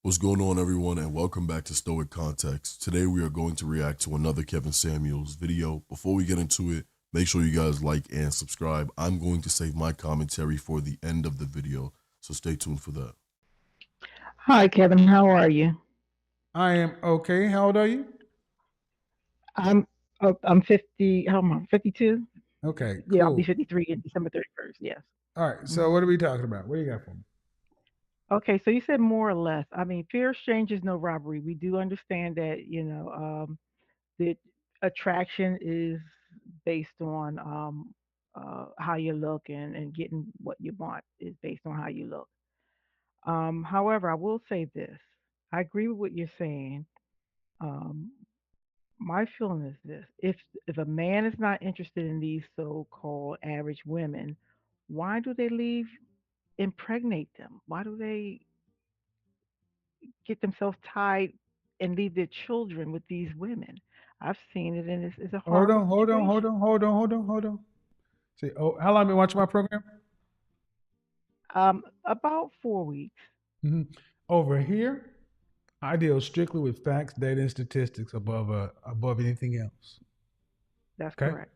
What's going on, everyone, and welcome back to Stoic Context. Today we are going to react to another Kevin Samuels video. Before we get into it, make sure you guys like and subscribe. I'm going to save my commentary for the end of the video, so stay tuned for that. Hi, Kevin. How are you? I am okay. How old are you? I'm 50. How am I? 52. Okay, Yeah, I'll be cool. 53 in December 31st. Yes. All right. So hmm what are we talking about? What do you got for me? Okay, so you said more or less. I mean, fear of strange is no robbery. We do understand that, the attraction is based on how you look, and getting what you want is based on how you look. However, I will say this. I agree with what you're saying. Um, my feeling is this: if a man is not interested in these so-called average women, why do they leave, impregnate them? Why do they get themselves tied and leave their children with these women? I've seen it, and it's a Hold horrible on, hold on, hold situation. on, hold on, hold on, hold on. See, oh, how long have you been watching my program? About 4 weeks. hmm Over here, I deal strictly with facts, data, and statistics above anything else. That's Okay. correct.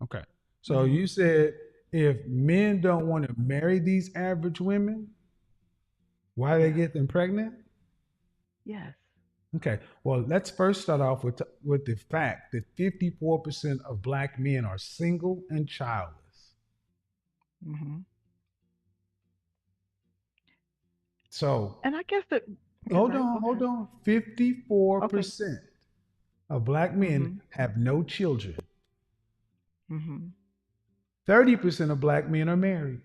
Okay. So hmm you said if men don't want to marry these average women, why they Yes. get them pregnant? Yes. Okay, well, let's first start off with the fact that 54% of black men are single and childless. hmm So, And I guess that. Okay, hold right. on, Go hold ahead. on. Okay. 54% of black men hmm have no children. hmm 30% of black men are married.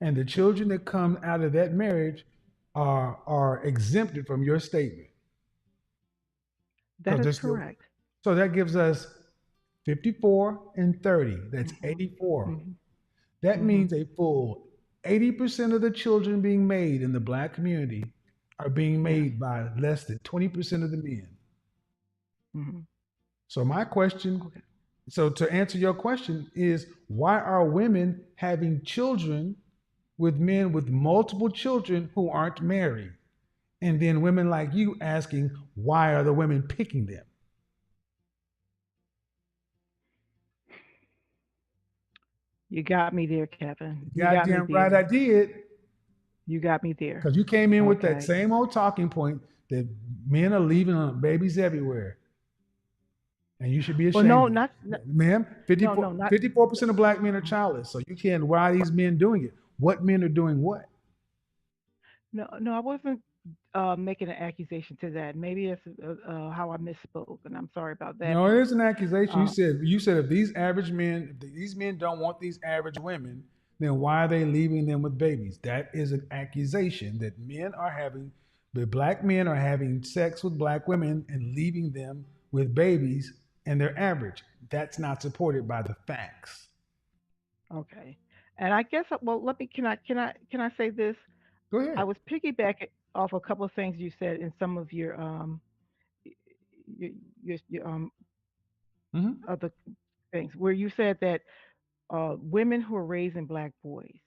And the children that come out of that marriage are exempted from your statement. That Because is there's still correct. so that gives us 54 and 30. That's hmm 84. hmm That hmm means a full 80% of the children being made in the black community are being Yes. made by less than 20% of the men. hmm So my question, Okay. so to answer your question is why are women having children with men with multiple children who aren't married? And then women like you asking why are the women picking them? You got me there, Kevin. You got me Goddamn right I there. did. You got me there. Because you came in with that Okay. same old talking point that men are leaving babies everywhere. And you should be Well, ashamed no, of not, it. Ma'am, no, 54, no, not. 54% of black men are childless. So you can't, why are these men doing it? What men are doing what? No, no, I wasn't making an accusation to that. Maybe that's how I misspoke, and I'm sorry about that. No, it is an accusation. Uh, You said if these average men, if these men don't want these average women, then why are they leaving them with babies? That is an accusation that the black men are having sex with black women and leaving them with babies and they're average. That's not supported by the facts. okay. And I guess, well, let me. Can I say this? Go I ahead. was piggybacking off a couple of things you said in some of your your hmm other things, where you said that women who are raising black boys,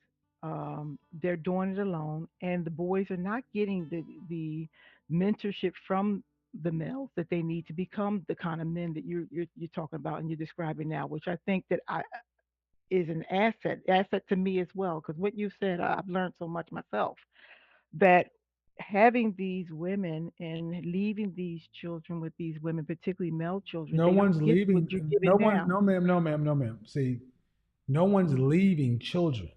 they're doing it alone, and the boys are not getting the mentorship from the males that they need to become the kind of men that you're talking about and you're describing now, which I think that I is an asset to me as well. Because what you said, I've learned so much myself that having these women and leaving these children with these women, particularly male children, No they don't one's get what leaving. you're No giving one. now. No, ma'am. No, ma'am. No, ma'am. See, no one's leaving children.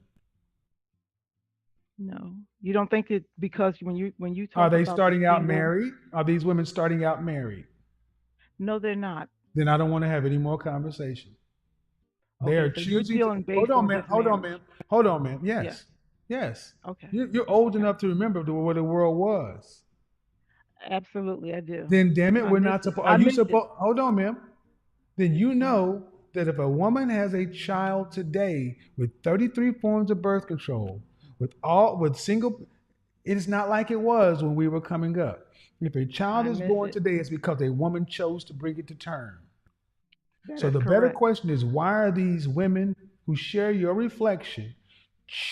No, you don't think that because when you Are talk they about the starting out single, married? Are these women starting out married? no, they're not. Then I don't want to have any more conversation. They Okay, are so you're choosing to. dealing Hold based on, on ma'am. just Hold on, marriage. ma'am. Hold on, ma'am. Yeah. Yes, yes. Okay. You're old Okay. enough to remember what the world was. Absolutely, I do. Then, damn it, I we're miss not it. supposed. Are I you miss it. supposed? Hold on, ma'am. Then you hmm know that if a woman has a child today with 33 forms of birth control, with single, it is not like it was when we were coming up. If a child I is miss born it. today, it's because a woman chose to bring it to term. That So is the better correct. question is why are these women who share your reflection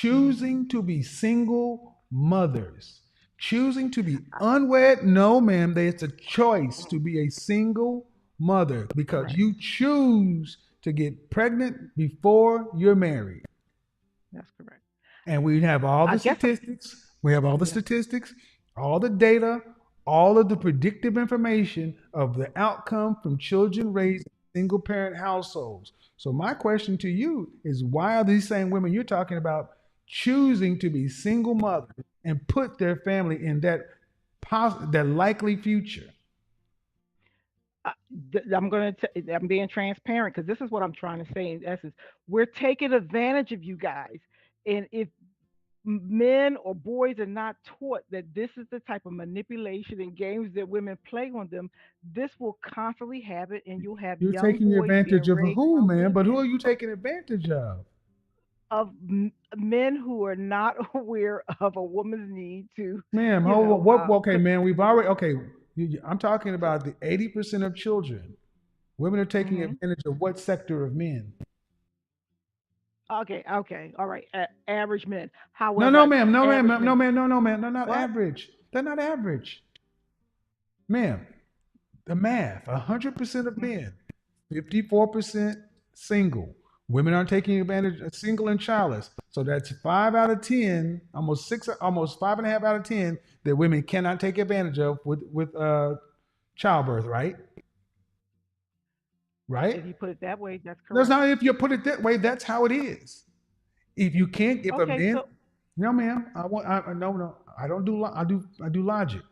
hmm choosing to be single mothers, Choosing to be unwed? No, ma'am. It's a choice to be a single mother because Correct. you choose to get pregnant before you're married. That's correct. And we have all I the guess. statistics. We have all the Yeah. statistics, all the data, all of the predictive information of the outcome from children raised in single parent households. So my question to you is why are these same women you're talking about choosing to be single mothers and put their family in that likely future? I, I'm being transparent because this is what I'm trying to say in essence. We're taking advantage of you guys, and if men or boys are not taught that this is the type of manipulation and games that women play on them, this will constantly happen, and you'll have You're young taking boys being advantage of raised who, by man? But who women are you taking advantage of? men who are not aware of a woman's need to, Ma'am, you hold on. know, What? Okay, put. man. We've already. Okay, I'm talking about the 80% of children. Women are taking Hmm. advantage of what sector of men? Okay, okay, all right. Average men. No, no, However, ma'am. No, ma'am. average No, men. ma'am. No, no, ma'am. They're not What? average. They're not average, ma'am. The math: 100% of Mhm. men, 54% single. Women aren't taking advantage of single and childless. So that's 5 out of 10, almost six, almost 5.5 out of 10 that women cannot take advantage of with childbirth. Right? Right? If you put it that way, that's That's correct. not if you put it that way. That's how it is. If you can't, if a Okay, man, so no, ma'am, no, no, I don't do, I do logic.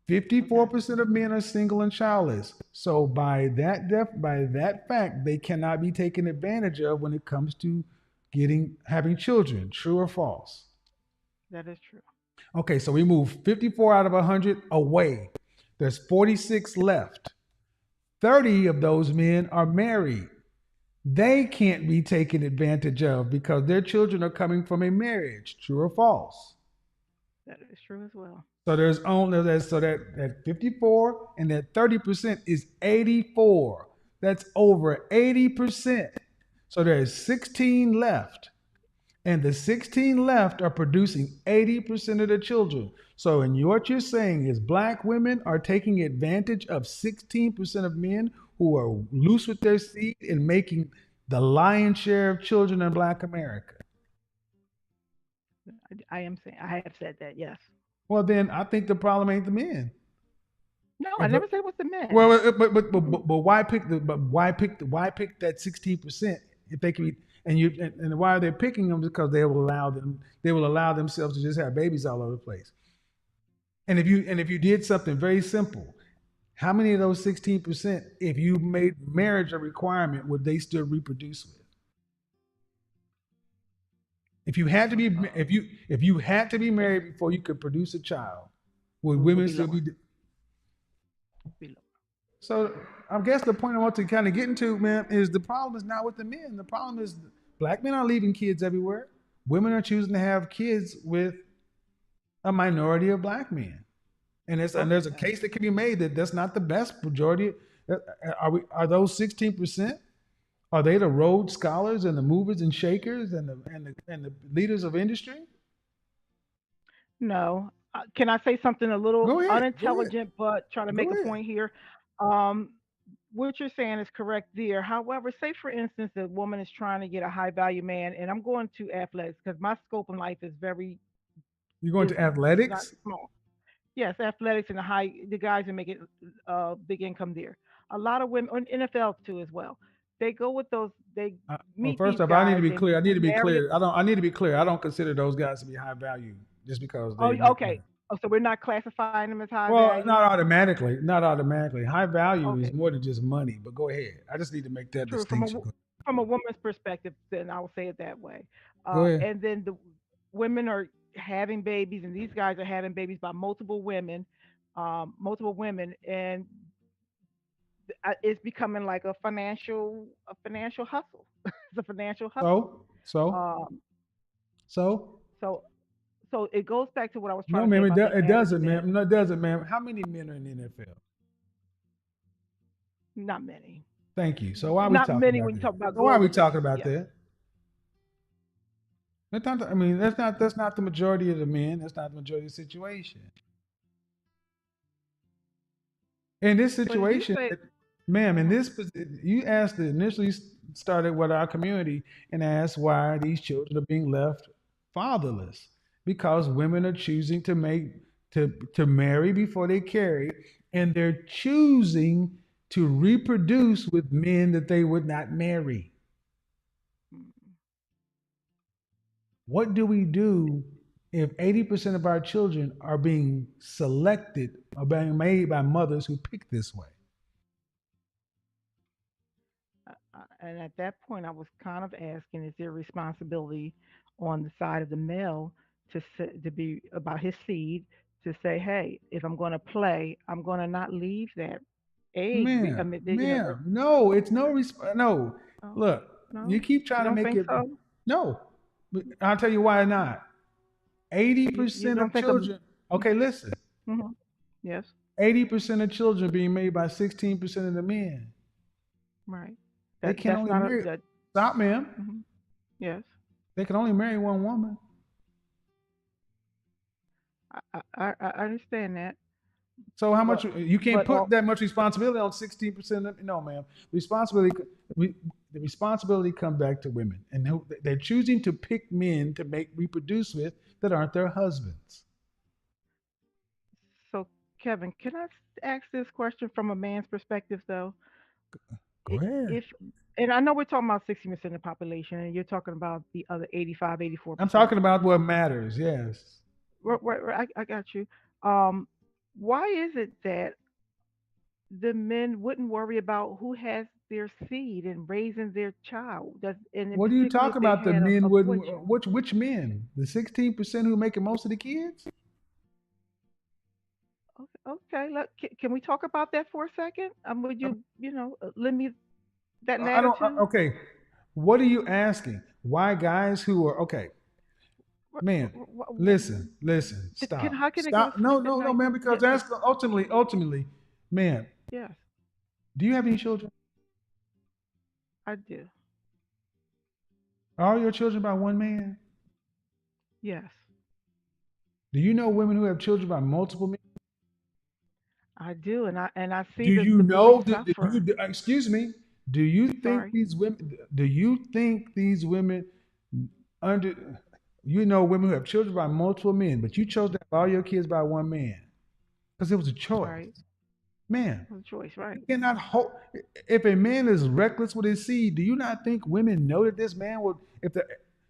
54 okay, percent of men are single and childless. So by that fact, they cannot be taken advantage of when it comes to having children. True or false? that is true. Okay, so we move 54 out of 100 away. There's 46 left. 30 of those men are married. They can't be taken advantage of because their children are coming from a marriage. True or false? That is true as well. So there's only that so that 54 and that 30% is 84. That's over 80%. So there's 16 left. And the 16 left are producing 80% of the children. So in what you're saying is black women are taking advantage of 16% of men who are loose with their seed and making the lion's share of children in black America. I am saying I have said that. Yes. Well, then I think the problem ain't the men. No, I If never it- said it was the men. Well, Mm-mm. but why pick that 16% if they can be, and why are they picking them? Because they will allow themselves to just have babies all over the place. And if you did something very simple, how many of those 16%, if you made marriage a requirement, would they still reproduce with? If you had to be Uh, if you had to be married before you could produce a child, would would women be still lower. be? Be lower. So I guess the point I want to kind of get into, man, is the problem is not with the men. The problem is black men are leaving kids everywhere. Women are choosing to have kids with a minority of black men, and Okay, there's a that is case that true. can be made that that's not the best majority. Are those 16%? Are they the Rhodes scholars and the movers and shakers and the leaders of industry? No. Can I say something a little Go ahead, go ahead, unintelligent, but try to make go a ahead. point here? Um, what you're saying is correct there. However, say for instance, a woman is trying to get a high value man, and I'm going to athletics because my scope in life is very You're going to is not athletics. small. Yes, athletics and the guys who make it big income there. A lot of women, on NFL too as well. They go with those. They Well, meet first these off, I need to guys be and clear. I need to be marry. clear. I need to be clear. I don't consider those guys to be high value just because Oh, they make okay. money. Oh, so we're not classifying them as high Well, value. not automatically. Not automatically. High value is Okay, more than just money. But go ahead. I just need to make that true. distinction. From a woman's perspective, then I will say it that way. Go ahead. And then the women are having babies, and these guys are having babies by multiple women, and it's becoming like a financial hustle. It's a financial hustle. So, so, Um, so. so so it goes back to what I was No, trying to say ma'am. about the It average doesn't, men. ma'am. No, it doesn't, ma'am. How many men are in the NFL? Not many. Thank you. So why are we Not talking many about when you that? talk about So why are we global talking figures. about Yes. that? I mean, that's not the majority of the men. That's not the majority of the situation. In this But if you situation, say, ma'am, uh you asked initially started with our community and asked why these children are being left fatherless because women are choosing to marry before they carry, and they're choosing to reproduce with men that they would not marry. What do we do if 80% of our children are being selected or being made by mothers who pick this way? and at that point, I was kind of asking, is there responsibility on the side of the male to be about his seed to say, hey, if I'm going to play, I'm going to not leave that egg. I Ma'am, mean, ma'am, no, it's no. no, Look, you no, keep you trying to don't make think it. so? No, I'll tell you why not. Eighty You percent don't of think of children. Okay, listen. hmm yes, 80% of children being made by 16% of the men. right. They That can that's only not a marry. that. Stop, ma'am. hmm Yes, They can only marry one woman. I understand that, So how much but you can't but put all that much responsibility on 16%? No, ma'am. Responsibility, the responsibility comes back to women, and they're choosing to pick men to make reproduce with that aren't their husbands. so Kevin, can I ask this question from a man's perspective though? Go ahead. If and I know we're talking about 60% of the population, and you're talking about the other 85, I'm 84%. talking about what matters. Yes. Right, I got you. Um, why is it that the men wouldn't worry about who has their seed and raising their child? Does and in What do you particularly talk if they about? The had men a wouldn't. boy Which men? The 16% who making most of the kids? child? Okay, can we talk about that for a second? Would I, lend me that I ladder don't. too? Okay. What are you asking? Why guys who are okay? Man, listen, listen, How can I get a stop. No, sleep at no, no, night? man, because that's ultimately, man, Yes, do you have any children? I do. Are all your children by one man? Yes, Do you know women who have children by multiple men? I do, and I see Do you the boys know, suffer. excuse me, do you think Sorry. these women under, women who have children by multiple men, but you chose to have all your kids by one man because it was a choice. Right. Man, No choice, you right. cannot hold. If a man is reckless with his seed, do you not think women know that this man would?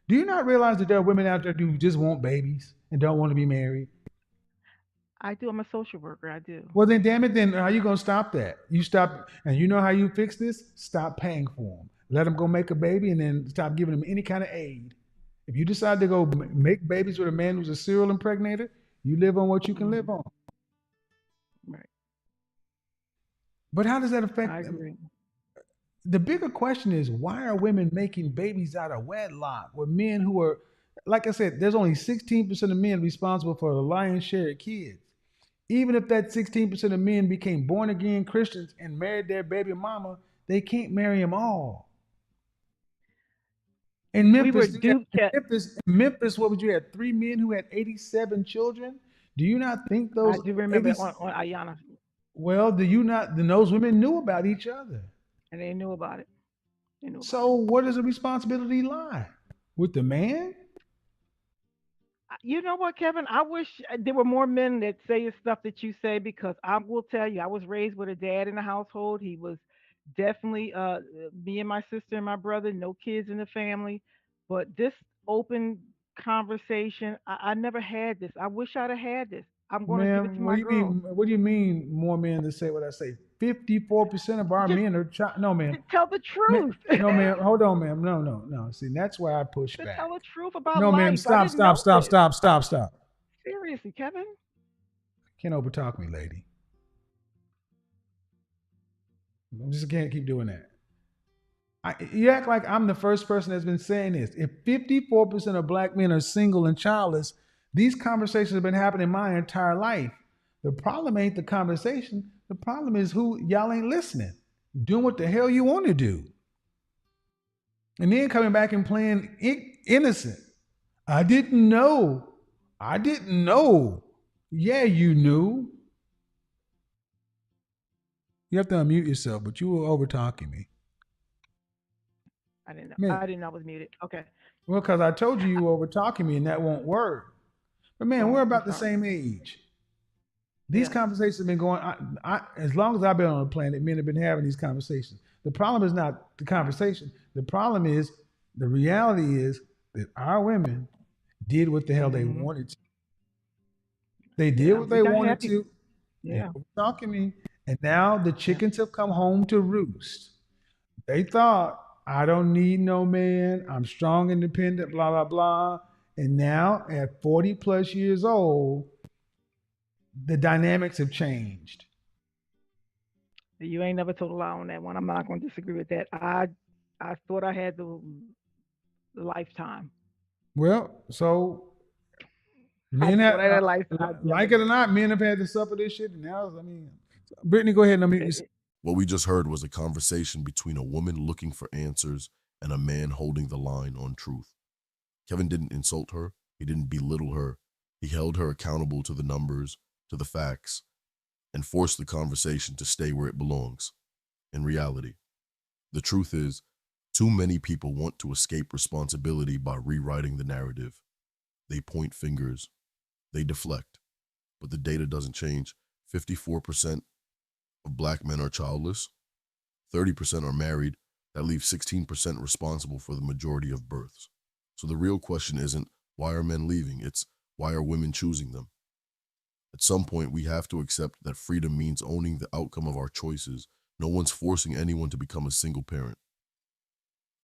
Do you not realize that there are women out there who just want babies and don't want to be married? I do. I'm a social worker. I do. Well, then, damn it, then how you gonna stop that? You stop, and you know how you fix this? Stop paying for them. Let them go make a baby, and then stop giving them any kind of aid. If you decide to go make babies with a man who's a serial impregnator, you live on what you can live hmm on. Right. But how does that I affect them? agree. The bigger question is why are women making babies out of wedlock with men who are, like I said, there's only 16% of men responsible for the lion's share of kids. Even if that 16% of men became born again Christians and married their baby mama, they can't marry them all. In We were Memphis, duped. what would you have? Three men who had 87 children. Do you not think I those do remember 80? on Ayana, Well, do you not? Then those women knew about each other. and they knew about it. They knew about it. So where does the responsibility lie? With the man? You know what, Kevin? I wish there were more men that say the stuff that you say because I will tell you, I was raised with a dad in the household. He was definitely me and my sister and my brother, no kids in the family. But this open conversation, I never had this. I wish I'd have had this. I'm going to give it to Man, what my do you girls. mean? What do you mean more men to say what I say? 54% of our Just men are no, man. to tell the Man, truth. no, man. Hold on, man. No, no, no. See, that's why I push To back. tell the truth about No, ma'am. life. I Stop, didn't stop, know stop, this. stop, stop, stop. Seriously, Kevin. Can't overtalk me, lady. I just can't keep doing that. You act like I'm the first person that's been saying this. If 54% of black men are single and childless, these conversations have been happening my entire life. The problem ain't the conversation. The problem is who y'all ain't listening, doing what the hell you want to do, and then coming back and playing innocent. I didn't know. I didn't know. Yeah, you knew. You have to unmute yourself, but you were over talking me. I didn't know. Man, I didn't know I was muted. Okay. well, because I told you you were over talking me and that won't work. But man, we're Oh, I'm about the sorry. same age. These Yes. conversations have been going. As long as I've been on the planet, men have been having these conversations. The problem is not the conversation. The problem is the reality is that our women did what the hell they Hmm. wanted to. They did Yeah. what We they got wanted happy. to. And Yeah. talking to me, and now the Yeah. chickens have come home to roost. They thought I don't need no man. I'm strong, independent, blah blah blah. And now at 40 plus years old, the dynamics have changed. You ain't never told a lie on that one. I'm not going to disagree with that. I thought I had the lifetime. Well, so I men thought have, I had a lifetime. Yeah, like but it or not, men have had to suffer this shit. And now, I mean, Brittany, go ahead and unmute yourself. it, What we just heard was a conversation between a woman looking for answers and a man holding the line on truth. Kevin didn't insult her, he didn't belittle her. He held her accountable to the numbers, to the facts, and forced the conversation to stay where it belongs. In reality, the truth is, too many people want to escape responsibility by rewriting the narrative. They point fingers, they deflect, but the data doesn't change. 54% of black men are childless, 30% are married. That leaves 16% responsible for the majority of births. So the real question isn't why are men leaving? It's why are women choosing them? At some point, we have to accept that freedom means owning the outcome of our choices. No one's forcing anyone to become a single parent.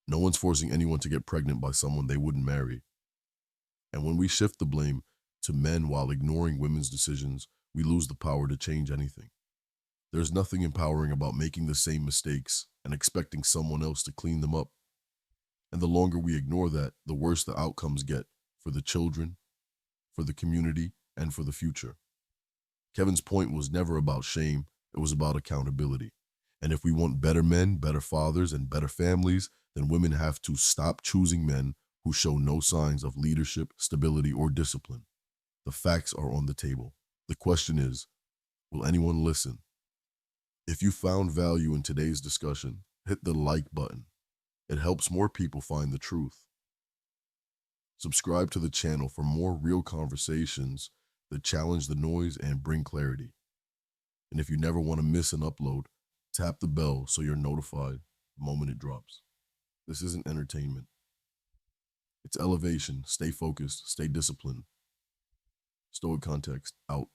No one's forcing anyone to get pregnant by someone they wouldn't marry. And when we shift the blame to men while ignoring women's decisions, we lose the power to change anything. There's nothing empowering about making the same mistakes and expecting someone else to clean them up. And the longer we ignore that, the worse the outcomes get for the children, for the community, and for the future. Kevin's point was never about shame, it was about accountability. And if we want better men, better fathers, and better families, then women have to stop choosing men who show no signs of leadership, stability, or discipline. The facts are on the table. The question is, will anyone listen? If you found value in today's discussion, hit the like button. It helps more people find the truth. Subscribe to the channel for more real conversations that challenge the noise and bring clarity. And if you never want to miss an upload, tap the bell so you're notified the moment it drops. This isn't entertainment. It's elevation. Stay focused, stay disciplined. Stoic Context out.